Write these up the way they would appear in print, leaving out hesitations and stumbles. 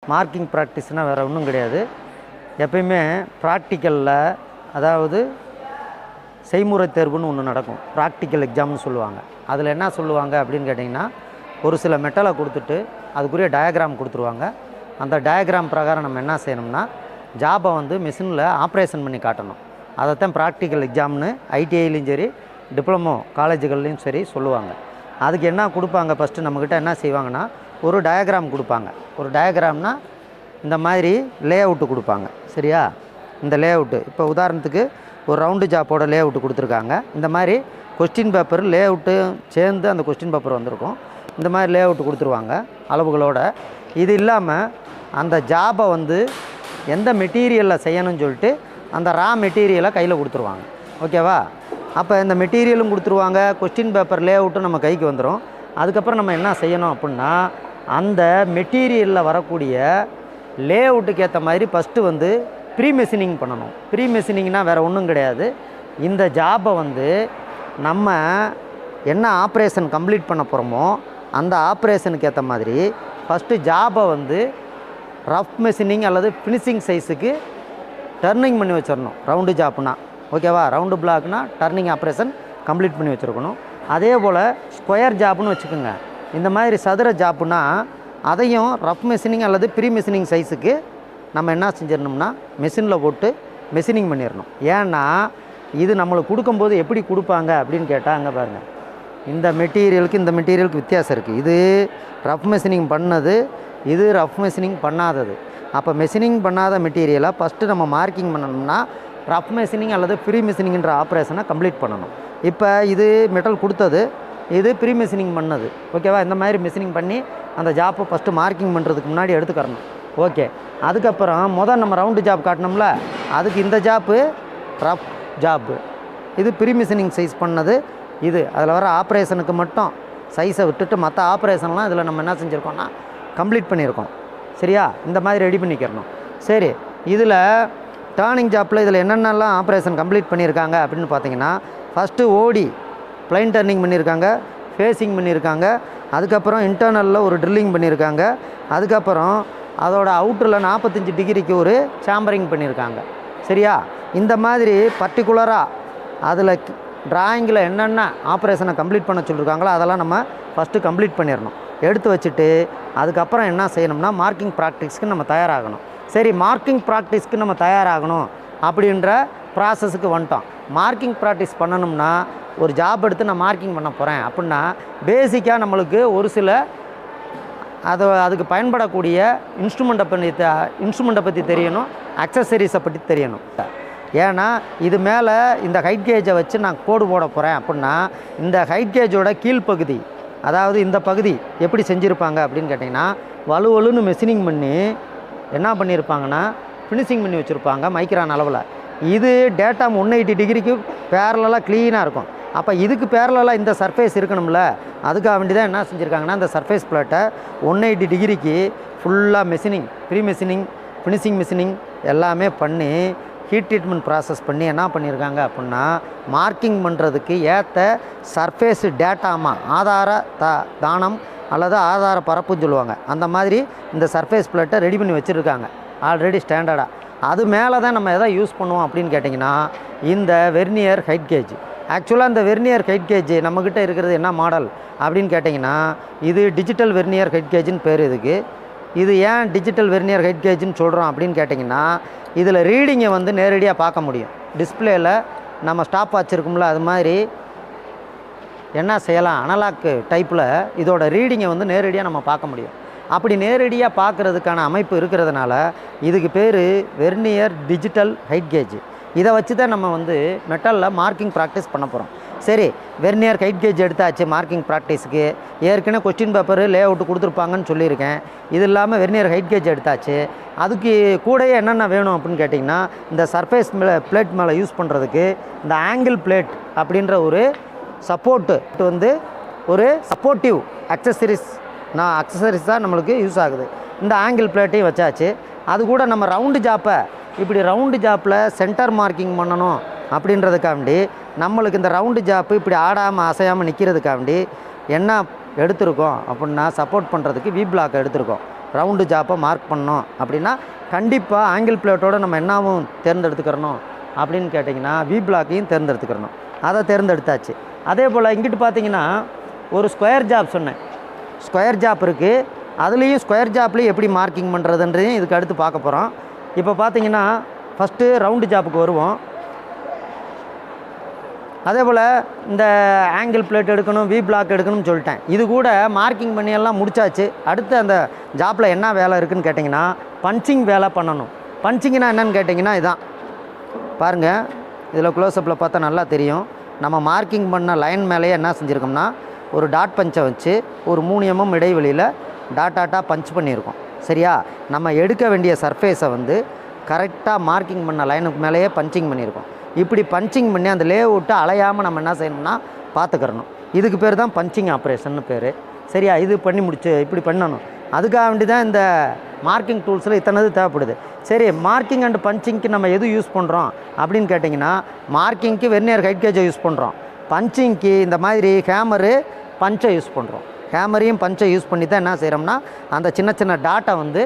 Marking ப்ராக்டிஸ்னால் வேறு ஒன்றும் கிடையாது. எப்பயுமே ப்ராக்டிக்கலில், அதாவது செய்முறை தேர்வுன்னு ஒன்று நடக்கும். ப்ராக்டிக்கல் எக்ஸாம்னு சொல்லுவாங்க. அதில் என்ன சொல்லுவாங்க அப்படின்னு கேட்டிங்கன்னா, ஒரு சில மெட்டலை கொடுத்துட்டு அதுக்குரிய டயக்ராம் கொடுத்துருவாங்க. அந்த டயக்ராம் பிரகாரம் நம்ம என்ன செய்யணும்னா, ஜாபை மிஷினில் ஆப்ரேஷன் பண்ணி காட்டணும். அதைத்தான் ப்ராக்டிக்கல் எக்ஸாம்னு ஐடிஐலையும் சரி, டிப்ளமோ காலேஜுகள்லையும் சரி சொல்லுவாங்க. அதுக்கு என்ன கொடுப்பாங்க, ஃபஸ்ட்டு நம்மக்கிட்ட என்ன செய்வாங்கன்னா, ஒரு டயக்ராம் கொடுப்பாங்க. ஒரு டயக்ராம்னால் இந்த மாதிரி லே அவுட்டு கொடுப்பாங்க. சரியா? இந்த லே அவுட்டு இப்போ உதாரணத்துக்கு ஒரு ரவுண்டு ஜாப்போட லே அவுட்டு கொடுத்துருக்காங்க. இந்த மாதிரி கொஸ்டின் பேப்பர் லே அவுட்டு சேர்ந்து அந்த கொஸ்டின் பேப்பர் வந்திருக்கும். இந்த மாதிரி லே அவுட்டு கொடுத்துருவாங்க அளவுகளோட. இது இல்லாமல் அந்த ஜாபை எந்த மெட்டீரியலில் செய்யணும்னு சொல்லிட்டு அந்த ரா மெட்டீரியலை கையில் கொடுத்துருவாங்க. ஓகேவா? அப்போ இந்த மெட்டீரியலும் கொடுத்துருவாங்க, கொஸ்டின் பேப்பர் லே அவுட்டும் நம்ம கைக்கு வந்துடும். அதுக்கப்புறம் நம்ம என்ன செய்யணும் அப்படின்னா, அந்த மெட்டீரியலில் வரக்கூடிய லே அவுட்டுக்கு ஏற்ற மாதிரி ஃபஸ்ட்டு ப்ரீ மெஷினிங் பண்ணணும். ப்ரீ மெஷினிங்னால் வேறு ஒன்றும் கிடையாது. இந்த ஜாபை நம்ம என்ன ஆப்ரேஷன் கம்ப்ளீட் பண்ண போகிறோமோ அந்த ஆப்ரேஷனுக்கு ஏற்ற மாதிரி ஃபஸ்ட்டு ஜாபை ரஃப் மெஷினிங் அல்லது ஃபினிஷிங் சைஸுக்கு டர்னிங் பண்ணி வச்சிடணும். ரவுண்டு ஜாப்புனா ஓகேவா? ரவுண்டு பிளாக்னா டர்னிங் ஆப்ரேஷன் கம்ப்ளீட் பண்ணி வச்சுருக்கணும். அதே போல் ஸ்கொயர் ஜாப்புன்னு வச்சுக்கோங்க. இந்த மாதிரி சதுர ஜாப்புனா அதையும் ரஃப் மெஷினிங் அல்லது ப்ரீ மெஷினிங் சைஸுக்கு நம்ம என்ன செஞ்சிடணும்னா, மெஷினில் போட்டு மெஷினிங் பண்ணிடணும். ஏன்னா இது நம்மளுக்கு கொடுக்கும்போது எப்படி கொடுப்பாங்க அப்படின்னு கேட்டால், அங்கே பாருங்கள், இந்த மெட்டீரியலுக்கு வித்தியாசம் இருக்குது. இது ரஃப் மெஷினிங் பண்ணது, இது ரஃப் மெஷினிங் பண்ணாதது. அப்போ மெஷினிங் பண்ணாத மெட்டீரியலை ஃபஸ்ட்டு நம்ம மார்க்கிங் பண்ணணும்னா ரஃப் மெஷினிங் அல்லது ப்ரீ மெஷினிங்கிற ஆப்ரேஷனை கம்ப்ளீட் பண்ணணும். இப்போ இது மெட்டல் கொடுத்தது, இது ப்ரீ மெஷினிங் பண்ணது. ஓகேவா? இந்த மாதிரி மெஷினிங் பண்ணி அந்த ஜாப்பை ஃபஸ்ட்டு மார்க்கிங் பண்ணுறதுக்கு முன்னாடி எடுத்துக்கிறணும். ஓகே. அதுக்கப்புறம் நம்ம ரவுண்டு ஜாப் காட்டினோம்ல, அதுக்கு இந்த ஜாப்பு ரஃப் ஜாப்பு, இது ப்ரீ மெஷினிங் சைஸ் பண்ணது. இது அதில் வர ஆப்ரேஷனுக்கு மட்டும் சைஸை விட்டுட்டு மற்ற ஆப்ரேஷன்லாம் இதில் நம்ம என்ன செஞ்சுருக்கோம்னா கம்ப்ளீட் பண்ணியிருக்கோம். சரியா? இந்த மாதிரி ரெடி பண்ணிக்கிறணும். சரி, இதில் டர்னிங் ஜாப்பில் இதில் என்னென்னலாம் ஆப்ரேஷன் கம்ப்ளீட் பண்ணியிருக்காங்க அப்படின்னு பார்த்தீங்கன்னா, ஃபஸ்ட்டு ஓடி ப்ளைன் டர்னிங் பண்ணியிருக்காங்க, ஃபேஸிங் பண்ணியிருக்காங்க, அதுக்கப்புறம் இன்டர்னலில் ஒரு ட்ரில்லிங் பண்ணியிருக்காங்க, அதுக்கப்புறம் அதோட அவுட்டரில் 45 டிகிரிக்கு ஒரு சாம்பரிங் பண்ணியிருக்காங்க. சரியா? இந்த மாதிரி பர்டிகுலராக அதில் ட்ராயிங்கில் என்னென்ன ஆப்ரேஷனை கம்ப்ளீட் பண்ண சொல்லியிருக்காங்களோ அதெல்லாம் நம்ம ஃபஸ்ட்டு கம்ப்ளீட் பண்ணிடணும். எடுத்து வச்சுட்டு அதுக்கப்புறம் என்ன செய்யணும்னா, மார்க்கிங் ப்ராக்டிஸ்க்கு நம்ம தயாராகணும். சரி, மார்க்கிங் ப்ராக்டிஸ்க்கு நம்ம தயாராகணும் அப்படின்ற ப்ராசஸுக்கு வந்துட்டோம். மார்க்கிங் ப்ராக்டிஸ் பண்ணணும்னா, ஒரு ஜாப் எடுத்து நான் மார்க்கிங் பண்ண போகிறேன் அப்படின்னா, பேசிக்காக நம்மளுக்கு ஒரு சில அதுக்கு பயன்படக்கூடிய இன்ஸ்ட்ருமெண்ட்டை பற்றி தெரியணும், அக்சசரிஸை பற்றி தெரியணும். ஏன்னா இது மேலே இந்த ஹைட் கேஜை வச்சு நான் கோடு போட போகிறேன் அப்படின்னா, இந்த ஹைட் கேஜோட கீழ்ப்பகுதி, அதாவது இந்த பகுதி எப்படி செஞ்சுருப்பாங்க அப்படின்னு கேட்டிங்கன்னா, வலுவலுன்னு மெஷினிங் பண்ணி என்ன பண்ணியிருப்பாங்கன்னா ஃபினிஷிங் பண்ணி வச்சுருப்பாங்க மைக்ரான் அளவில். இது டேட்டா 180 டிகிரிக்கு பேரலாக க்ளீனாக இருக்கும். அப்போ இதுக்கு பேரலாக இந்த சர்ஃபேஸ் இருக்கணும்ல, அதுக்காக வேண்டி தான் என்ன செஞ்சுருக்காங்கன்னா, இந்த சர்ஃபேஸ் பிளேட்டை 180 டிகிரிக்கு ஃபுல்லாக machining, pre machining, finishing machining எல்லாமே பண்ணி ஹீட் ட்ரீட்மெண்ட் ப்ராசஸ் பண்ணி என்ன பண்ணியிருக்காங்க அப்படின்னா, மார்க்கிங் பண்ணுறதுக்கு ஏற்ற சர்ஃபேஸு டேட்டாமா ஆதார தானம் அல்லது ஆதார பரப்புன்னு சொல்லுவாங்க. அந்த மாதிரி இந்த சர்ஃபேஸ் பிளேட்டை ரெடி பண்ணி வச்சுருக்காங்க ஆல்ரெடி ஸ்டாண்டர்டாக. அது மேலே தான் நம்ம எதை யூஸ் பண்ணுவோம் அப்படின்னு கேட்டிங்கன்னா, இந்த வெர்னியர் ஹைட் கேஜ். ஆக்சுவலாக இந்த வெர்னியர் ஹைட் கேஜ் நம்மக்கிட்ட இருக்கிறது என்ன மாடல் அப்படின்னு கேட்டிங்கன்னா, இது டிஜிட்டல் வெர்னியர் ஹைட் கேஜுன்னு பேர் இதுக்கு. இது ஏன் டிஜிட்டல் வெர்னியர் ஹைட் கேஜுன்னு சொல்கிறோம் அப்படின்னு கேட்டிங்கன்னா, இதில் ரீடிங்கை நேரடியாக பார்க்க முடியும். டிஸ்பிளேயில் நம்ம ஸ்டாப் வாட்ச் இருக்கும்ல, அது மாதிரி என்ன செய்யலாம், அனலாக் டைப்பில் இதோட ரீடிங்கை நேரடியாக நம்ம பார்க்க முடியும். அப்படி நேரடியாக பார்க்குறதுக்கான அமைப்பு இருக்கிறதுனால இதுக்கு பேர் வெர்னியர் டிஜிட்டல் ஹைட் கேஜ். இதை வச்சு தான் நம்ம மெட்டலில் மார்க்கிங் ப்ராக்டிஸ் பண்ண போகிறோம். சரி, வெர்னியர் ஹைட் கேஜ் எடுத்தாச்சு மார்க்கிங் ப்ராக்டிஸுக்கு. ஏற்கனவே கொஸ்டின் பேப்பர் லே அவுட்டு கொடுத்துருப்பாங்கன்னு சொல்லியிருக்கேன். இது இல்லாமல் வெர்னியர் ஹைட் கேஜ் எடுத்தாச்சு. அதுக்கு கூடயே என்னென்ன வேணும் அப்படின்னு கேட்டிங்கன்னா, இந்த சர்ஃபேஸ் பிளேட் மேலே யூஸ் பண்ணுறதுக்கு இந்த ஆங்கிள் பிளேட் அப்படின்ற ஒரு சப்போர்ட்டு ஒரு சப்போர்ட்டிவ் அக்சசரிஸ் தான் நம்மளுக்கு யூஸ் ஆகுது. இந்த ஆங்கிள் பிளேட்டையும் வச்சாச்சு. அது கூட நம்ம ரவுண்டு ஜாப்பை இப்படி ரவுண்டு ஜாப்பில் சென்டர் மார்க்கிங் பண்ணணும் அப்படின்றதுக்காண்டி நம்மளுக்கு இந்த ரவுண்டு ஜாப்பு இப்படி ஆடாமல் அசையாமல் நிற்கிறதுக்காண்டி என்ன எடுத்திருக்கோம் அப்படின்னா, சப்போர்ட் பண்ணுறதுக்கு வி பிளாக் எடுத்திருக்கோம். ரவுண்டு ஜாப்பை மார்க் பண்ணோம் அப்படின்னா கண்டிப்பாக ஆங்கிள் பிளேட்டோடு நம்ம என்னவும் தேர்ந்தெடுத்துக்கிறணும் அப்படின்னு கேட்டிங்கன்னா வி பிளாக்கையும் தேர்ந்தெடுத்துக்கிறணும். அதை தேர்ந்தெடுத்தாச்சு. அதே போல் இங்கிட்டு பார்த்தீங்கன்னா ஒரு ஸ்கொயர் ஜாப் சொன்னேன். ஸ்கொயர் ஜாப் இருக்குது. அதுலேயும் ஸ்கொயர் ஜாப்லேயும் எப்படி மார்க்கிங் பண்ணுறதுன்றதையும் இதுக்கு அடுத்து பார்க்க போகிறோம். இப்போ பார்த்தீங்கன்னா ஃபஸ்ட்டு ரவுண்டு ஜாப்புக்கு வருவோம். அதே போல் இந்த ஆங்கிள் பிளேட் எடுக்கணும், வி பிளாக் எடுக்கணும்னு சொல்லிட்டேன். இது கூட மார்க்கிங் பண்ணியெல்லாம் முடிச்சாச்சு. அடுத்து அந்த ஜாப்பில் என்ன வேலை இருக்குதுன்னு கேட்டிங்கன்னா பஞ்சிங் வேலை பண்ணணும். பஞ்சிங்னா என்னென்னு கேட்டிங்கன்னா இதான் பாருங்கள். இதில் க்ளோஸ்அப்பில் பார்த்தா நல்லா தெரியும். நம்ம மார்க்கிங் பண்ண லைன் மேலேயே என்ன செஞ்சுருக்கோம்னா ஒரு டாட் பஞ்சை வச்சு ஒரு 3 mm இடைவெளியில் டாட்டாக பஞ்ச் பண்ணியிருக்கோம். சரியா? நம்ம எடுக்க வேண்டிய சர்ஃபேஸை வந்து கரெக்டாக மார்க்கிங் பண்ண லைனுக்கு மேலேயே பஞ்சிங் பண்ணியிருக்கோம். இப்படி பஞ்சிங் பண்ணி அந்த லே அவுட்டை அலையாமல் நம்ம என்ன செய்யணும்னா பார்த்துக்கிறணும். இதுக்கு பேர் தான் பஞ்சிங் ஆப்ரேஷன்னு பேர். சரியா? இது பண்ணி முடிச்சு இப்படி பண்ணணும். அதுக்காக வேண்டி தான் இந்த மார்க்கிங் டூல்ஸில் இத்தனை தேவைப்படுது. சரி, மார்க்கிங் அண்ட் பஞ்சிங்க்கு நம்ம எது யூஸ் பண்ணுறோம் அப்படின்னு கேட்டிங்கன்னா மார்க்கிங்க்கு வெர்னியர் ஹைட் கேஜை யூஸ் பண்ணுறோம். பஞ்சிங்க்கு இந்த மாதிரி ஹேமரு பஞ்சை யூஸ் பண்ணுறோம். ஹேமரையும் பஞ்சை யூஸ் பண்ணி தான் என்ன செய்கிறோம்னா அந்த சின்ன சின்ன டாட்டை வந்து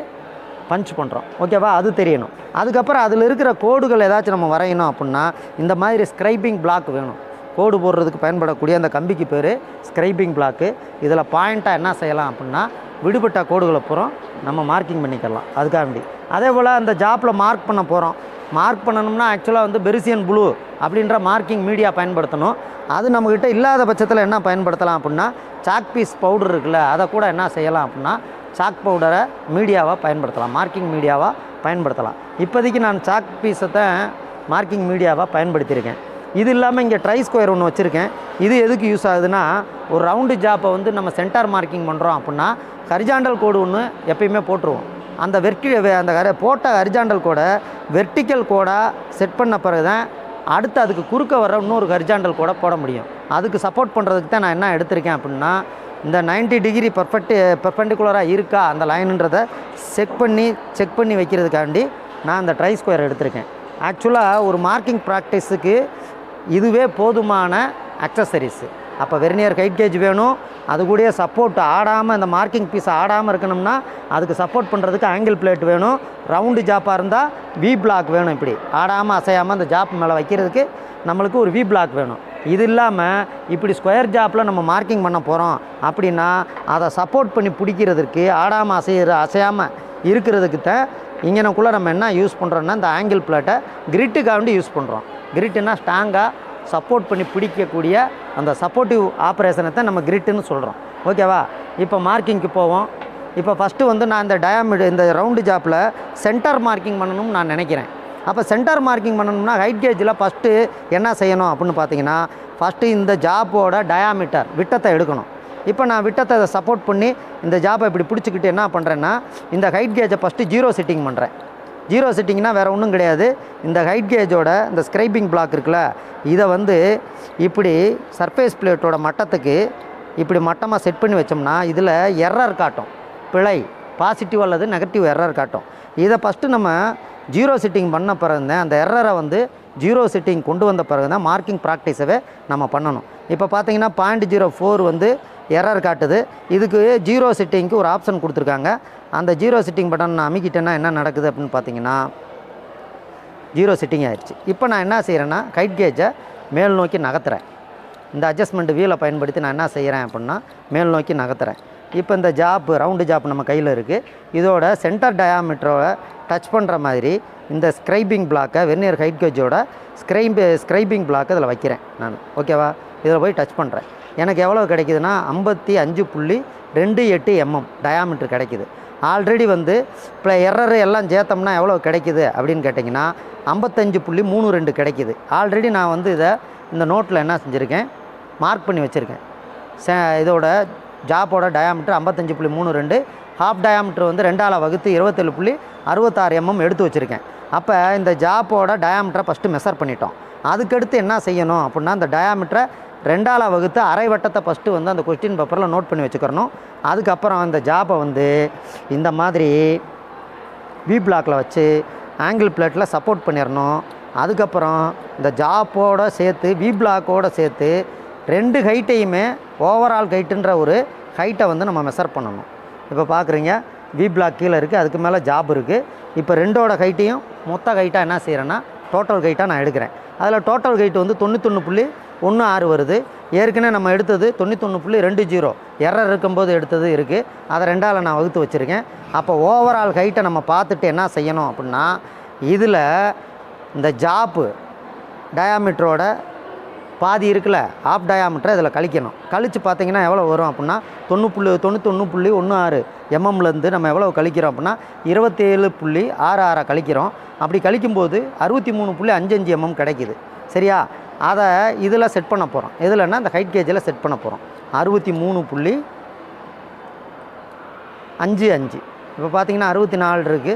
பஞ்ச் பண்ணுறோம். ஓகேவா? அது தெரியணும். அதுக்கப்புறம் அதில் இருக்கிற கோடுகள் ஏதாச்சும் நம்ம வரையணும் அப்படின்னா இந்த மாதிரி ஸ்க்ரைபிங் பிளாக் வேணும். கோடு போடுறதுக்கு பயன்படக்கூடிய அந்த கம்பிக்கு பேர் ஸ்க்ரைபிங் பிளாக்கு. இதில் பாயிண்ட்டாக என்ன செய்யலாம் அப்படின்னா விடுபட்ட கோடுகளை பூரா நம்ம மார்க்கிங் பண்ணிக்கலாம். அதுக்காக வேண்டி அதே போல் அந்த ஜாப்பில் மார்க் பண்ண போகிறோம். மார்க் பண்ணணும்னா ஆக்சுவலாக வந்து பெருசியன் ப்ளூ அப்படின்ற மார்க்கிங் மீடியா பயன்படுத்தணும். அது நம்மக்கிட்ட இல்லாத பட்சத்தில் என்ன பயன்படுத்தலாம் அப்படின்னா சாக் பீஸ் பவுடர் இருக்குல்ல, அதை கூட என்ன செய்யலாம் அப்படின்னா சாக் பவுடரை மீடியாவாக பயன்படுத்தலாம், மார்க்கிங் மீடியாவாக பயன்படுத்தலாம். இப்போதைக்கு நான் சாக் பீஸை மார்க்கிங் மீடியாவாக பயன்படுத்தியிருக்கேன். இது இல்லாமல் இங்கே ட்ரை ஸ்கொயர் ஒன்று வச்சுருக்கேன். இது எதுக்கு யூஸ் ஆகுதுன்னா ஒரு ரவுண்டு ஜாப்பை வந்து நம்ம சென்டர் மார்க்கிங் பண்ணுறோம் அப்படின்னா ஹரிஜாண்டல் கோடு ஒன்று எப்பயுமே போட்டுருவோம். அந்த அந்த போட்ட ஹரிஜாண்டல் கோடை வெர்டிக்கல் கோடாக செட் பண்ண பிறகு தான் அடுத்து அதுக்கு குறுக்க வர இன்னொரு ஹரிஜாண்டல் கோடை போட முடியும். அதுக்கு சப்போர்ட் பண்ணுறதுக்கு தான் நான் என்ன எடுத்திருக்கேன் அப்படின்னா இந்த 90 டிகிரி பெர்பெண்டிகுலராக இருக்கா அந்த லைனுன்றதை செக் பண்ணி வைக்கிறதுக்காண்டி நான் அந்த ட்ரை ஸ்கொயர் எடுத்திருக்கேன். ஆக்சுவலாக ஒரு மார்க்கிங் ப்ராக்டிஸுக்கு இதுவே போதுமான அக்சசரிஸு. அப்போ வெர்னியர் ஹைட் கேஜ் வேணும். அது கூட சப்போர்ட் ஆடாமல் இந்த மார்க்கிங் பீஸ் ஆடாமல் இருக்கணும்னா அதுக்கு சப்போர்ட் பண்ணுறதுக்கு ஆங்கிள் பிளேட் வேணும். ரவுண்டு ஜாப்பாக இருந்தால் வி பிளாக் வேணும். இப்படி ஆடாமல் அசையாமல் அந்த ஜாப் மேலே வைக்கிறதுக்கு நம்மளுக்கு ஒரு வி பிளாக் வேணும். இது இல்லாமல் இப்படி ஸ்கொயர் ஜாப்பில் நம்ம மார்க்கிங் பண்ண போகிறோம் அப்படின்னா அதை சப்போர்ட் பண்ணி பிடிக்கிறதுக்கு ஆடாமல் அசையாமல் இருக்கிறதுக்கு தான் இங்கனக்குள்ளே நம்ம என்ன யூஸ் பண்ணுறோன்னா இந்த ஆங்கிள் பிளேட்டை கிரிட்டுக்காண்டி யூஸ் பண்ணுறோம். கிரிட்டுனா ஸ்ட்ராங்காக சப்போர்ட் பண்ணி பிடிக்கக்கூடிய அந்த சப்போர்ட்டிவ் ஆப்ரேஷனை தான் நம்ம கிரிட்டுன்னு சொல்கிறோம். ஓகேவா? இப்போ மார்க்கிங்க்கு போவோம். இப்போ ஃபஸ்ட்டு வந்து நான் இந்த ரவுண்டு ஜாப்பில் சென்டர் மார்க்கிங் பண்ணணும்னு நான் நினைக்கிறேன். அப்போ சென்டர் மார்க்கிங் பண்ணணும்னா ஹைட் கேஜில் ஃபஸ்ட்டு என்ன செய்யணும் அப்படின்னு பார்த்தீங்கன்னா ஃபஸ்ட்டு இந்த ஜாப்போட டயாமீட்டர் விட்டத்தை எடுக்கணும். இப்போ நான் விட்டத்தை சப்போர்ட் பண்ணி இந்த ஜாப்பை இப்படி பிடிச்சிக்கிட்டு என்ன பண்ணுறேன்னா இந்த ஹைட் கேஜை ஃபஸ்ட்டு 0 செட்டிங் பண்ணுறேன். 0 செட்டிங்னா வேறு ஒன்றும் கிடையாது. இந்த ஹைட் கேஜோட இந்த ஸ்க்ரைபிங் பிளாக் இருக்குல்ல, இதை வந்து இப்படி சர்ஃபேஸ் பிளேட்டோட மட்டத்துக்கு இப்படி மட்டமாக செட் பண்ணி வச்சோம்னா இதில் எரர் காட்டும், பிழை, பாசிட்டிவ் அல்லது நெகட்டிவ் எரர் காட்டும். இதை ஃபஸ்ட்டு நம்ம 0 செட்டிங் பண்ண பிறகு தான் அந்த எரரை வந்து 0 செட்டிங் கொண்டு வந்த பிறகு தான் மார்க்கிங் ப்ராக்டிஸவே நம்ம பண்ணணும். இப்போ பார்த்தீங்கன்னா 0.04 வந்து எரர் காட்டுது. இதுக்கு 0 செட்டிங்க்கு ஒரு ஆப்ஷன் கொடுத்துருக்காங்க. அந்த 0 செட்டிங் பட்டன் நான் அமைக்கிட்டேன்னா என்ன நடக்குது அப்படின்னு பார்த்தீங்கன்னா 0 செட்டிங் ஆயிடுச்சு. இப்போ நான் என்ன செய்கிறேன்னா ஹைட் கேஜை மேல் நோக்கி நகர்த்துறேன். இந்த அட்ஜஸ்ட்மெண்ட் வீலை பயன்படுத்தி நான் என்ன செய்கிறேன் அப்படின்னா மேல் நோக்கி நகர்த்துறேன். இப்போ இந்த ரவுண்டு ஜாப் நம்ம கையில் இருக்குது. இதோட சென்டர் டயாமீட்டரோட டச் பண்ணுற மாதிரி இந்த ஸ்க்ரைபிங் பிளாக்கை வெர்னியர் ஹைட் கேஜோட ஸ்க்ரைபிங் பிளாக்கை இதில் வைக்கிறேன் நான். ஓகேவா? இதில் போய் டச் பண்ணுறேன். எனக்கு எவ்வளோ கிடைக்குதுன்னா 55.28 mm டயாமீட்டர் கிடைக்குது. ஆல்ரெடி வந்து இப்போ எரரு எல்லாம் சேர்த்தோம்னா எவ்வளோ கிடைக்குது அப்படின்னு கேட்டிங்கன்னா 55.32 கிடைக்குது. ஆல்ரெடி நான் வந்து இதை இந்த நோட்டில் என்ன செஞ்சுருக்கேன், மார்க் பண்ணி வச்சுருக்கேன். இதோட ஜாப்போட டயாமீட்டர் 55.32, ஹாஃப் டயாமீட்டர் வந்து 2ஆல் வகுத்து 27.66 mm எடுத்து வச்சுருக்கேன். அப்போ இந்த ஜாப்போட டயாமீட்டரை ஃபஸ்ட்டு மெஷர் பண்ணிட்டோம். அதுக்கடுத்து என்ன செய்யணும் அப்படின்னா இந்த டயாமீட்டரை 2ஆல் வகுத்து அரை வட்டத்தை ஃபஸ்ட்டு வந்து அந்த கொஸ்டின் பேப்பரில் நோட் பண்ணி வச்சுக்கிறணும். அதுக்கப்புறம் இந்த ஜாப்பை வந்து இந்த மாதிரி வி பிளாக்கில் வச்சு ஆங்கிள் பிளேட்டில் சப்போர்ட் பண்ணிடணும். அதுக்கப்புறம் இந்த ஜாப்போடு சேர்த்து வி பிளாக்கோடு சேர்த்து 2 ஹைட்டையுமே ஓவரால் ஹைட்டுன்ற ஒரு ஹைட்டை வந்து நம்ம மெஷர் பண்ணணும். இப்போ பார்க்குறீங்க, வி பிளாக் கீழே இருக்குது, அதுக்கு மேலே ஜாப் இருக்குது. இப்போ ரெண்டோட ஹைட்டையும் மொத்த ஹைட்டாக என்ன செய்கிறேன்னா டோட்டல் ஹைட்டாக நான் எடுக்கிறேன். அதில் டோட்டல் ஹைட்டு வந்து 91.16 வருது. ஏற்கனவே நம்ம எடுத்தது 91.20 எரர் இருக்கும்போது எடுத்தது இருக்குது. அதை 2ஆல் நான் வகுத்து வச்சுருக்கேன். அப்போ ஓவரால் ஹைட்டை நம்ம பார்த்துட்டு என்ன செய்யணும் அப்படின்னா, இதில் இந்த ஜாப்பு டயாமீட்டரோட பாதி இருக்குல்ல, ஆஃப் டயாமீட்டரை இதில் கழிக்கணும். கழித்து பார்த்தீங்கன்னா எவ்வளோ வரும் அப்படின்னா 91.16 எம்எம்லேருந்து நம்ம எவ்வளோ கழிக்கிறோம் அப்படின்னா 27.66 கழிக்கிறோம். அப்படி கழிக்கும்போது 63.55 எம்எம் கிடைக்கிது. சரியா? அதை இதில் செட் பண்ண போகிறோம். எதுலன்னா இந்த ஹைட் கேஜில் செட் பண்ண போகிறோம். 63.55. இப்போ பார்த்தீங்கன்னா 64 இருக்குது,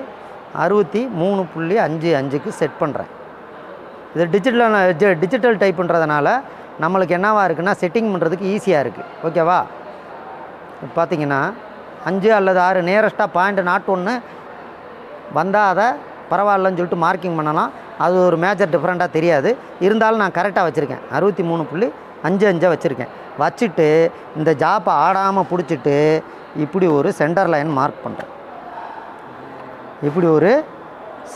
63.55க்கு செட் பண்ணுறேன். இது டிஜிட்டல் டைப்புன்றதுனால நம்மளுக்கு என்னவாக இருக்குன்னா செட்டிங் பண்ணுறதுக்கு ஈஸியாக இருக்குது. ஓகேவா? இப்போ பார்த்தீங்கன்னா 5 அல்லது 6 நியரஸ்ட்டாக .01 வந்தால் அதை பரவாயில்லன்னு சொல்லிட்டு மார்க்கிங் பண்ணலாம். அது ஒரு மேஜர் டிஃப்ரெண்ட்டாக தெரியாது. இருந்தாலும் நான் கரெக்டாக வச்சுருக்கேன். 63.55 வச்சுருக்கேன். வச்சுட்டு இந்த ஜாப்பை ஆடாமல் பிடிச்சிட்டு இப்படி ஒரு சென்டர் லைன் மார்க் பண்ணுறேன். இப்படி ஒரு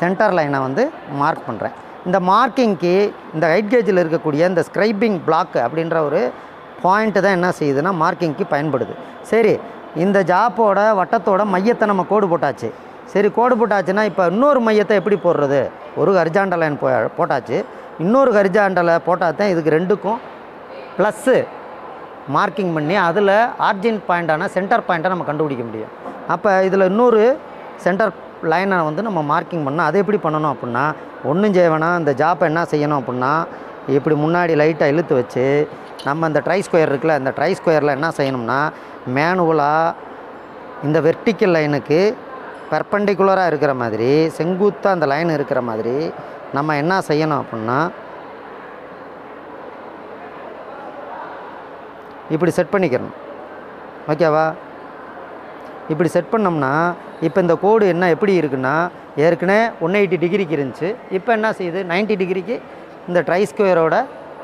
சென்டர் லைனை வந்து மார்க் பண்ணுறேன். இந்த மார்க்கிங்க்கு இந்த ஹைட் கேஜில் இருக்கக்கூடிய இந்த ஸ்க்ரைபிங் பிளாக் அப்படின்ற ஒரு பாயிண்ட்டு தான் என்ன செய்யுதுன்னா மார்க்கிங்க்கு பயன்படுது. சரி, இந்த ஜாப்போட வட்டத்தோட மையத்தை நம்ம கோடு போட்டாச்சு. சரி, கோடு போட்டாச்சுன்னா இப்போ இன்னொரு மையத்தை எப்படி போடுறது? ஒரு ஹரிசாண்டல் லைன் போட்டாச்சு. இன்னொரு ஹரிசாண்டலை போட்டால் தான் இதுக்கு ரெண்டுக்கும் ப்ளஸ்ஸு மார்க்கிங் பண்ணி அதில் ஆர்ஜின் பாயிண்டான சென்டர் பாயிண்ட்டை நம்ம கண்டுபிடிக்க முடியும். அப்போ இதில் இன்னொரு சென்டர் லைனை வந்து நம்ம மார்க்கிங் பண்ணோம். அது எப்படி பண்ணணும் அப்படின்னா, ஒன்றும் செய்ய வேணாம். இந்த ஜாப்பை என்ன செய்யணும் அப்படின்னா, இப்படி முன்னாடி லைட்டாக இழுத்து வச்சு நம்ம இந்த ட்ரை ஸ்கொயர் இருக்குல்ல, இந்த ட்ரை ஸ்கொயரில் என்ன செய்யணும்னா மேனுவலாக இந்த வெர்டிக்கல் லைனுக்கு பெர்பெண்டிகுலராக இருக்கிற மாதிரி செங்குத்தாக அந்த லைன் இருக்கிற மாதிரி நம்ம என்ன செய்யணும் அப்படின்னா இப்படி செட் பண்ணிக்கிறணும். ஓகேவா? இப்படி செட் பண்ணோம்னா இப்போ இந்த கோடு என்ன எப்படி இருக்குன்னா, ஏற்கனவே 180 டிகிரிக்கு இருந்துச்சு. இப்போ என்ன செய்யுது 90 டிகிரிக்கு இந்த ட்ரை ஸ்கொயரோட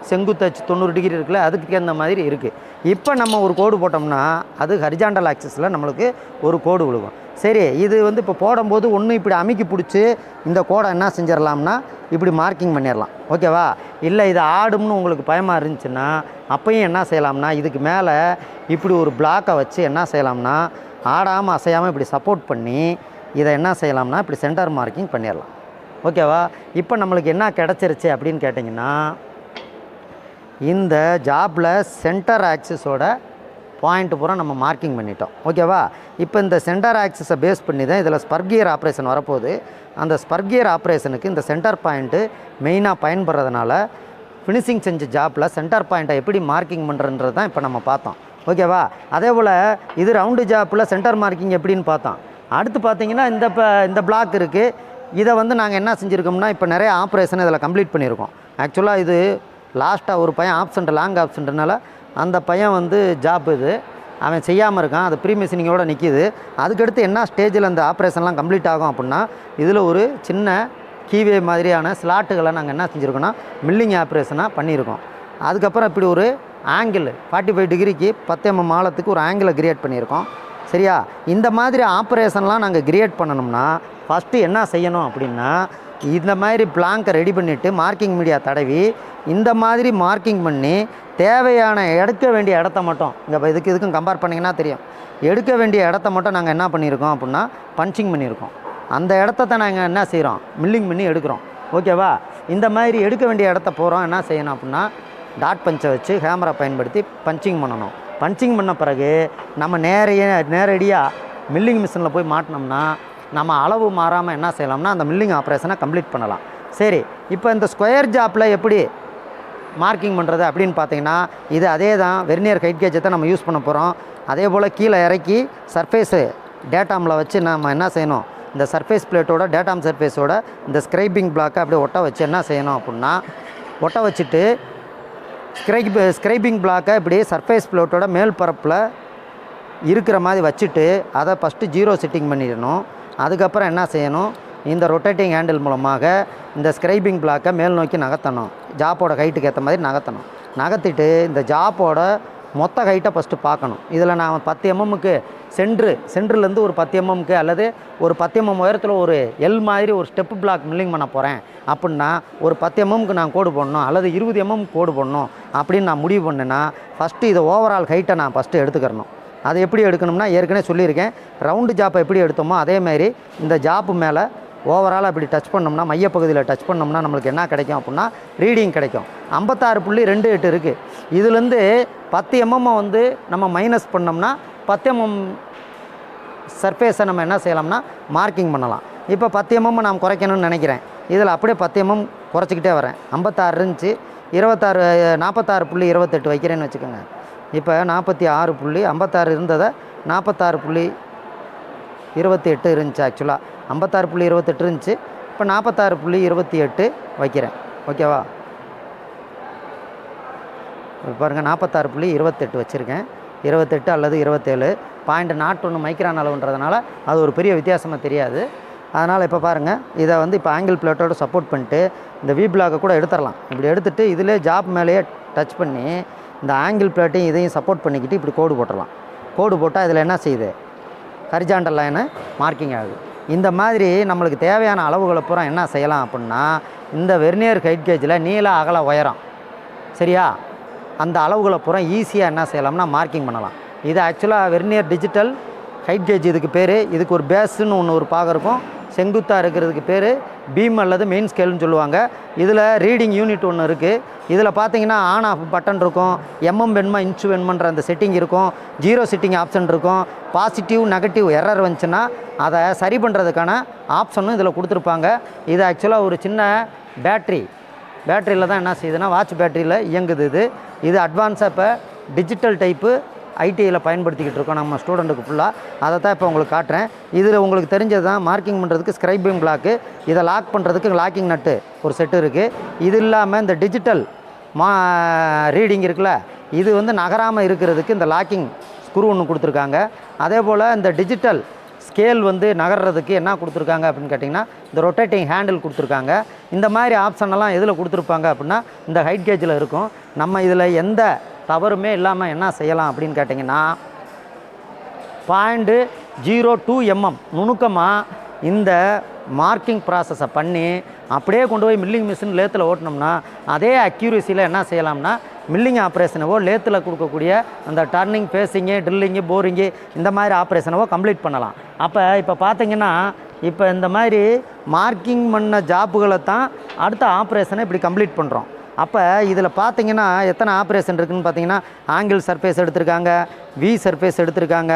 செங்குத்தச்சு 90 டிகிரி இருக்குல்ல, அதுக்கு தகுந்த மாதிரி இருக்குது. இப்போ நம்ம ஒரு கோடு போட்டோம்னா அது ஹரிசாண்டல் ஆக்சிஸில் நம்மளுக்கு ஒரு கோடு விழுகும். சரி, இது வந்து இப்போ போடும்போது ஒன்று இப்படி அமுக்கி பிடிச்சி இந்த கோடை என்ன செஞ்சிடலாம்னா இப்படி மார்க்கிங் பண்ணிடலாம். ஓகேவா? இல்லை இது ஆடும்னு உங்களுக்கு பயமாக இருந்துச்சுன்னா அப்பையும் என்ன செய்யலாம்னா இதுக்கு மேலே இப்படி ஒரு பிளாக்கை வச்சு என்ன செய்யலாம்னா ஆடாமல் அசையாமல் இப்படி சப்போர்ட் பண்ணி இதை என்ன செய்யலாம்னா இப்படி சென்டர் மார்க்கிங் பண்ணிடலாம். ஓகேவா? இப்போ நம்மளுக்கு என்ன கிடச்சிருச்சு அப்படின்னு கேட்டிங்கன்னா, இந்த ஜாப்பில் சென்டர் ஆக்சிஸோட பாயிண்ட் பூரா நம்ம மார்க்கிங் பண்ணிட்டோம். ஓகேவா? இப்போ இந்த சென்டர் ஆக்சிஸை பேஸ் பண்ணி தான் இதில் ஸ்பர்கியர் ஆப்ரேஷன் வரப்போகுது. அந்த ஸ்பர்கியர் ஆப்ரேஷனுக்கு இந்த சென்டர் பாயிண்ட்டு மெயினாக பயன்படுறதுனால ஃபினிஷிங் செஞ்ச ஜாப்பில் சென்டர் பாயிண்ட்டை எப்படி மார்க்கிங் பண்ணுறன்றது தான் இப்போ நம்ம பார்த்தோம். ஓகேவா? அதே போல் இது ரவுண்டு ஜாப்பில் சென்டர் மார்க்கிங் எப்படின்னு பார்த்தோம். அடுத்து பார்த்தீங்கன்னா இந்த பிளாக் இருக்குது. இதை வந்து நாங்கள் என்ன செஞ்சுருக்கோம்னா இப்போ நிறைய ஆப்ரேஷன் இதில் கம்ப்ளீட் பண்ணியிருக்கோம். ஆக்சுவலாக இது லாஸ்ட்டாக ஒரு பையன் ஆப்சண்ட் லாங் ஆப்சண்ட்னால அந்த பையன் வந்து ஜாப் இது அவன் செய்யாமல் இருக்கான். அது ப்ரீ மிஷினிங்கோடு நிற்கிது. அதுக்கடுத்து என்ன ஸ்டேஜில் அந்த ஆப்ரேஷன்லாம் கம்ப்ளீட் ஆகும் அப்படின்னா இதில் ஒரு சின்ன கீவே மாதிரியான ஸ்லாட்டுகளை நாங்கள் என்ன செஞ்சுருக்கோன்னா மில்லிங் ஆப்ரேஷனாக பண்ணியிருக்கோம். அதுக்கப்புறம் இப்படி ஒரு ஆங்கிள் 45 டிகிரிக்கு 10 mm ஆழத்துக்கு ஒரு ஆங்கிளை கிரியேட் பண்ணியிருக்கோம். சரியா? இந்த மாதிரி ஆப்ரேஷன்லாம் நாங்கள் கிரியேட் பண்ணணும்னா ஃபஸ்ட்டு என்ன செய்யணும் அப்படின்னா இந்த மாதிரி பிளாங்கை ரெடி பண்ணிவிட்டு மார்க்கிங் மீடியா தடவி இந்த மாதிரி மார்க்கிங் பண்ணி தேவையான எடுக்க வேண்டிய இடத்த மட்டும் இங்கே இதுக்கும் கம்பேர் பண்ணிங்கன்னா தெரியும். எடுக்க வேண்டிய இடத்த மட்டும் நாங்கள் என்ன பண்ணியிருக்கோம் அப்படின்னா பஞ்சிங் பண்ணியிருக்கோம். அந்த இடத்த நாங்கள் என்ன செய்கிறோம் மில்லிங் பண்ணி எடுக்கிறோம். ஓகேவா? இந்த மாதிரி எடுக்க வேண்டிய இடத்த போகிறோம் என்ன செய்யணும் அப்படின்னா டாட் பஞ்சை வச்சு கேமரா பயன்படுத்தி பஞ்சிங் பண்ணணும். பஞ்சிங் பண்ண பிறகு நம்ம நேரடியாக மில்லிங் மிஷினில் போய் மாட்டினோம்னா நம்ம அளவு மாறாமல் என்ன செய்யலாம்னா அந்த மில்லிங் ஆப்ரேஷனை கம்ப்ளீட் பண்ணலாம். சரி, இப்போ இந்த ஸ்கொயர் ஜாப்பில் எப்படி மார்க்கிங் பண்ணுறது அப்படின்னு பார்த்தீங்கன்னா இது அதே தான் வெர்னியர் ஹைட் கேஜை தான் நம்ம யூஸ் பண்ண போகிறோம். அதே போல் கீழே இறக்கி சர்ஃபேஸு டேட்டாமில் வச்சு நம்ம என்ன செய்யணும் இந்த சர்ஃபேஸ் பிளேட்டோட டேட்டாம் சர்ஃபேஸோட இந்த ஸ்க்ரைபிங் பிளாக்கை அப்படியே ஒட்ட வச்சு என்ன செய்யணும் அப்படின்னா ஒட்ட வச்சுட்டு ஸ்க்ரைபிங் பிளாக்கை இப்படி சர்ஃபேஸ் பிளேட்டோட மேல் பரப்பில் இருக்கிற மாதிரி வச்சுட்டு அதை ஃபஸ்ட்டு 0 செட்டிங் பண்ணிடணும். அதுக்கப்புறம் என்ன செய்யணும் இந்த ரொட்டேட்டிங் ஹேண்டில் மூலமாக இந்த ஸ்க்ரைபிங் பிளாக்கை மேல் நோக்கி நகர்த்தணும். ஜாப்போட ஹைட்டுக்கு ஏற்ற மாதிரி நகர்த்தணும். நகர்த்திட்டு இந்த ஜாப்போட மொத்த ஹைட்டை ஃபஸ்ட்டு பார்க்கணும். இதில் நான் 10 எம்எம்முக்கு சென்ட்ருலேருந்து ஒரு 10 எம்எம்க்கு அல்லது ஒரு 10 எம்எம் உயரத்தில் ஒரு எல் மாதிரி ஒரு ஸ்டெப்பு பிளாக் மில்லிங் பண்ண போகிறேன் அப்படின்னா ஒரு 10 எம்எம்க்கு நான் கோடு போடணும் அல்லது 20 எம்எம் கோடு போடணும் அப்படின்னு நான் முடிவு பண்ணேன்னா ஃபஸ்ட்டு இதை ஓவரால் ஹைட்டை நான் ஃபஸ்ட்டு எடுத்துக்கிறணும். அதை எப்படி எடுக்கணும்னா ஏற்கனவே சொல்லியிருக்கேன். ரவுண்டு ஜாப்பை எப்படி எடுத்தோமோ அதேமாதிரி இந்த ஜாப்பு மேலே ஓவரால் அப்படி டச் பண்ணோம்னா மையப்பகுதியில் டச் பண்ணோம்னா நம்மளுக்கு என்ன கிடைக்கும் அப்படின்னா ரீடிங் கிடைக்கும். 56.28 இருக்குது. இதுலேருந்து 10 எம்எம்மை வந்து நம்ம மைனஸ் பண்ணோம்னா 10 எம்எம் சர்ஃபேஸை நம்ம என்ன செய்யலாம்னா மார்க்கிங் பண்ணலாம். இப்போ 10 எம்எம் நான் குறைக்கணும்னு நினைக்கிறேன். இதில் அப்படியே 10 எம்எம் குறைச்சிக்கிட்டே வரேன். 56 இருந்துச்சு, 46.28 வைக்கிறேன்னு வச்சுக்கோங்க. இப்போ 46.56 இருந்ததை 46.28 இருந்துச்சு. ஆக்சுவலாக 56.28 இருந்துச்சு. இப்போ 46.28 வைக்கிறேன். ஓகேவா? பாருங்கள் 46.28 வச்சுருக்கேன். 28 அல்லது 27 0.01 மைக்ரான் அளவுன்றதுனால அது ஒரு பெரிய வித்தியாசமாக தெரியாது. அதனால் இப்போ பாருங்கள், இதை வந்து இப்போ ஆங்கிள் பிளேட்டோட சப்போர்ட் பண்ணிட்டு இந்த வி பிளாக்கை கூட எடுத்துடலாம். இப்படி எடுத்துகிட்டு இதிலே ஜாப் மேலேயே டச் பண்ணி இந்த ஆங்கிள் பிளேட்டையும் இதையும் சப்போர்ட் பண்ணிக்கிட்டு இப்படி கோடு போட்டுடலாம். கோடு போட்டால் இதில் என்ன செய்யுது? ஹரிஜாண்டல் லைனு மார்க்கிங் ஆகுது. இந்த மாதிரி நம்மளுக்கு தேவையான அளவுகளை பூரா என்ன செய்யலாம் அப்படின்னா இந்த வெர்னியர் ஹைட் கேஜில் நீள அகல உயரம் சரியா, அந்த அளவுகளை பூரா ஈஸியாக என்ன செய்யலாம்னா மார்க்கிங் பண்ணலாம். இது ஆக்சுவலாக வெர்னியர் டிஜிட்டல் ஹைட் கேஜ் இதுக்கு பேர். இதுக்கு ஒரு பேஸுன்னு ஒன்று ஒரு பாகம் இருக்கும். செங்குத்தாக இருக்கிறதுக்கு பேர் பீம் அல்லது மெயின் ஸ்கேல்னு சொல்லுவாங்க. இதில் ரீடிங் யூனிட் ஒன்று இருக்குது. இதில் பார்த்தீங்கன்னா ஆன் ஆஃப் பட்டன் இருக்கும், எம்எம் வேணுமா இன்ச்சு வேணுமன்ற அந்த செட்டிங் இருக்கும், 0 செட்டிங் ஆப்ஷன் இருக்கும். பாசிட்டிவ் நெகட்டிவ் எரர் வந்துச்சுன்னா அதை சரி பண்ணுறதுக்கான ஆப்ஷனும் இதில் கொடுத்துருப்பாங்க. இது ஆக்சுவலாக ஒரு சின்ன பேட்டரியில் தான் என்ன செய்யுதுன்னா வாட்ச் பேட்டரியில் இயங்குது. இது அட்வான்ஸாக இப்போ டிஜிட்டல் டைப்பு ஐடிஐயில் பயன்படுத்திக்கிட்டு இருக்கோம் நம்ம ஸ்டூடெண்ட்டுக்கு ஃபுல்லாக. அதை தான் இப்போ உங்களுக்கு காட்டுறேன். இதில் உங்களுக்கு தெரிஞ்சது தான் மார்க்கிங் பண்ணுறதுக்கு ஸ்க்ரைபிங் பிளாக்கு, இதை லாக் பண்ணுறதுக்கு லாக்கிங் நட்டு ஒரு செட்டு இருக்குது. இது இல்லாமல் இந்த டிஜிட்டல் ரீடிங் இருக்குல்ல, இது வந்து நகராமல் இருக்கிறதுக்கு இந்த லாக்கிங் ஸ்க்ரூ ஒன்று கொடுத்துருக்காங்க. அதே போல் இந்த டிஜிட்டல் ஸ்கேல் வந்து நகர்றதுக்கு என்ன கொடுத்துருக்காங்க அப்படின்னு கேட்டிங்கன்னா இந்த ரொட்டேட்டிங் ஹேண்டில் கொடுத்துருக்காங்க. இந்த மாதிரி ஆப்ஷனெல்லாம் எதில் கொடுத்துருப்பாங்க அப்படின்னா இந்த ஹைட் கேஜில் இருக்கும். நம்ம இதில் எந்த தவறுமே இல்லாமல் என்ன செய்யலாம் அப்படின்னு கேட்டிங்கன்னா 0.02 mm நுணுக்கமாக இந்த மார்க்கிங் ப்ராசஸை பண்ணி அப்படியே கொண்டு போய் மில்லிங் மிஷின் லேத்தில் ஓட்டினோம்னா அதே அக்யூரேசியில் என்ன செய்யலாம்னா மில்லிங் ஆப்ரேஷனவோ லேத்தில் கொடுக்கக்கூடிய அந்த டர்னிங், ஃபேஸிங்கு, ட்ரில்லிங்கு, போரிங்கு இந்த மாதிரி ஆப்ரேஷனவோ கம்ப்ளீட் பண்ணலாம். இப்போ பார்த்தீங்கன்னா இப்போ இந்த மாதிரி மார்க்கிங் பண்ண ஜாப்புகளை தான் அடுத்த ஆப்ரேஷனை இப்படி கம்ப்ளீட் பண்ணுறோம். அப்போ இதில் பார்த்தீங்கன்னா எத்தனை ஆப்ரேஷன் இருக்குதுன்னு பார்த்தீங்கன்னா ஆங்கிள் சர்ஃபேஸ் எடுத்திருக்காங்க, வி சர்ஃபேஸ் எடுத்திருக்காங்க,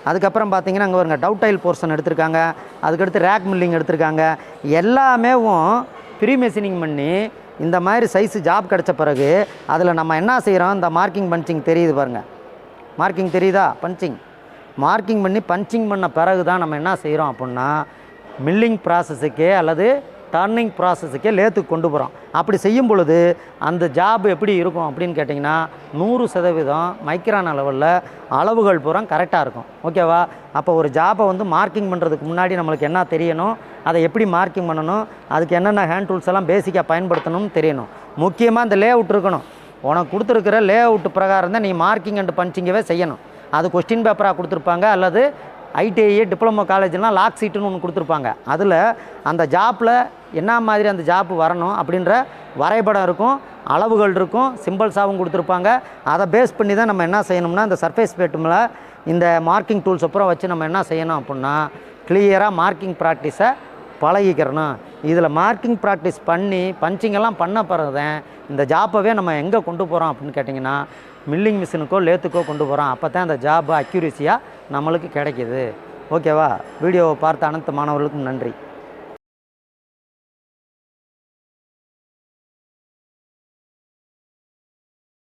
அதுக்கப்புறம் பார்த்தீங்கன்னா அங்கே வருங்க டவுடைல் போர்ஷன் எடுத்திருக்காங்க, அதுக்கடுத்து ரேக் மில்லிங் எடுத்திருக்காங்க. எல்லாமே ப்ரீ மெஷினிங் பண்ணி இந்த மாதிரி சைஸு ஜாப் கிடச்ச பிறகு அதில் நம்ம என்ன செய்கிறோம், இந்த மார்க்கிங் பஞ்சிங் தெரியுது பாருங்கள், மார்க்கிங் தெரியுதா, மார்க்கிங் பண்ணி பஞ்சிங் பண்ண பிறகு தான் நம்ம என்ன செய்கிறோம் அப்படின்னா மில்லிங் ப்ராசஸுக்கே அல்லது டர்னிங் ப்ராசஸுக்கே லேத்துக்கு கொண்டு போகிறோம். அப்படி செய்யும் பொழுது அந்த ஜாப் எப்படி இருக்கும் அப்படின்னு கேட்டிங்கன்னா 100% மைக்ரான் லெவலில் அளவுகள் பூரா கரெக்டாக இருக்கும். ஓகேவா? அப்போ ஒரு ஜாப்பை வந்து மார்க்கிங் பண்ணுறதுக்கு முன்னாடி நம்மளுக்கு என்ன தெரியணும், அதை எப்படி மார்க்கிங் பண்ணணும், அதுக்கு என்னென்ன ஹேண்ட் டூல்ஸ் எல்லாம் பேசிக்காக பயன்படுத்தணும்னு தெரியணும். முக்கியமாக இந்த லே அவுட் இருக்கணும். உனக்கு கொடுத்துருக்கிற லே அவுட் பிரகாரம் தான் நீ மார்க்கிங் அண்ட் பஞ்சிங்கவே செய்யணும். அது கொஸ்டின் பேப்பராக கொடுத்துருப்பாங்க அல்லது ஐடிஐ டிப்ளமோ காலேஜ்லாம் லாக் சீட்டுன்னு ஒன்று கொடுத்துருப்பாங்க. அதில் அந்த ஜாப்பில் என்ன மாதிரி அந்த ஜாப்பு வரணும் அப்படின்ற வரைபடம் இருக்கும், அளவுகள் இருக்கும், சிம்பிள்ஸாகவும் கொடுத்துருப்பாங்க. அதை பேஸ் பண்ணி தான் நம்ம என்ன செய்யணும்னா இந்த சர்ஃபேஸ் பேட்டுமில் இந்த மார்க்கிங் டூல்ஸ் அப்புறம் வச்சு நம்ம என்ன செய்யணும் அப்படின்னா கிளியராக மார்க்கிங் ப்ராக்டிஸை பழகிக்கிறணும். இதில் மார்க்கிங் ப்ராக்டிஸ் பண்ணி பஞ்சிங்கெல்லாம் பண்ண பிறகு தான் இந்த ஜாப்பவே நம்ம எங்கே கொண்டு போகிறோம் அப்படின்னு கேட்டிங்கன்னா மில்லிங் மிஷினுக்கோ லேத்துக்கோ கொண்டு போகிறோம். அப்போ தான் அந்த ஜாப் அக்யூரேசியாக நம்மளுக்கு கிடைக்கிது. ஓகேவா? வீடியோவை பார்த்த அனைத்து மாணவர்களுக்கும் நன்றி.